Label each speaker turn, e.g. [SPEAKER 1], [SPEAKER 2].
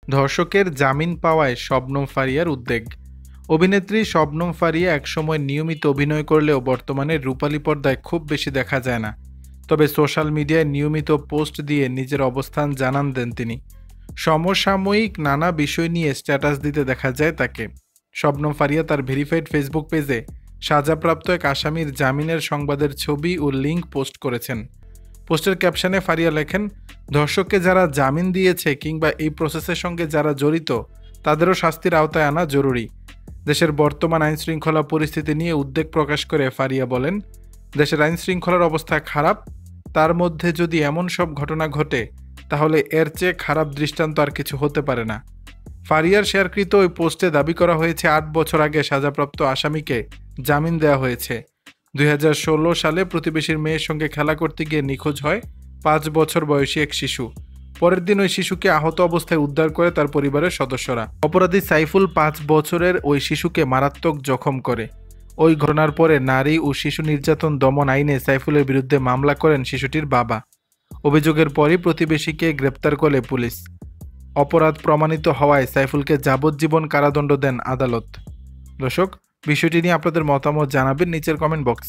[SPEAKER 1] ধর্ষকের জামিন পাওয়ায় শবনম ফারিয়ার উদ্বেগ। অভিনেত্রী শবনম ফারিয়া একসময় নিয়মিত অভিনয় করলেও বর্তমানে রূপালী পর্দায় খুব বেশি দেখা যায় না। তবে সোশ্যাল মিডিয়ায় নিয়মিত পোস্ট দিয়ে নিজের অবস্থান জানান দেন তিনি। সমসাময়িক নানা বিষয় নিয়ে স্ট্যাটাস দিতে দেখা যায় তাকে। শবনম ফারিয়া তার ভেরিফাইড ফেসবুক পেজে সাজাপ্রাপ্ত এক আসামির জামিনের সংবাদের ছবি ও লিঙ্ক পোস্ট করেছেন। পোস্টের ক্যাপশনে ফারিয়া লেখেন, ধর্ষককে যারা জামিন দিয়েছে কিংবা এই প্রসেসের সঙ্গে যারা জড়িত তাদেরও শাস্তির আওতায় আনা জরুরি। দেশের বর্তমান আইনশৃঙ্খলা পরিস্থিতি নিয়ে উদ্বেগ প্রকাশ করে ফারিয়া বলেন, দেশের আইনশৃঙ্খলার অবস্থা খারাপ, তার মধ্যে যদি এমন সব ঘটনা ঘটে তাহলে এর চেয়ে খারাপ দৃষ্টান্ত আর কিছু হতে পারে না। ফারিয়ার শেয়ারকৃত ওই পোস্টে দাবি করা হয়েছে ৮ বছর আগে সাজাপ্রাপ্ত আসামিকে জামিন দেওয়া হয়েছে। ২০১৬ সালে প্রতিবেশীর মেয়ের সঙ্গে খেলা করতে গিয়ে নিখোঁজ হয় ৫ বছর বয়সী এক শিশু। পরের দিন ওই শিশুকে আহত অবস্থায় উদ্ধার করে তার পরিবারের সদস্যরা। অপরাধী সাইফুল ৫ বছরের ওই শিশুকে মারাত্মক জখম করে। ওই ঘটনার পরে নারী ও শিশু নির্যাতন দমন আইনে সাইফুলের বিরুদ্ধে মামলা করেন শিশুটির বাবা। অভিযোগের পরই প্রতিবেশীকে গ্রেপ্তার করে পুলিশ। অপরাধ প্রমাণিত হওয়ায় সাইফুলকে যাবজ্জীবন কারাদণ্ড দেন আদালত। দর্শক, বিষয়টি নিয়ে আপনাদের মতামত জানাবেন নিচের কমেন্ট বক্স।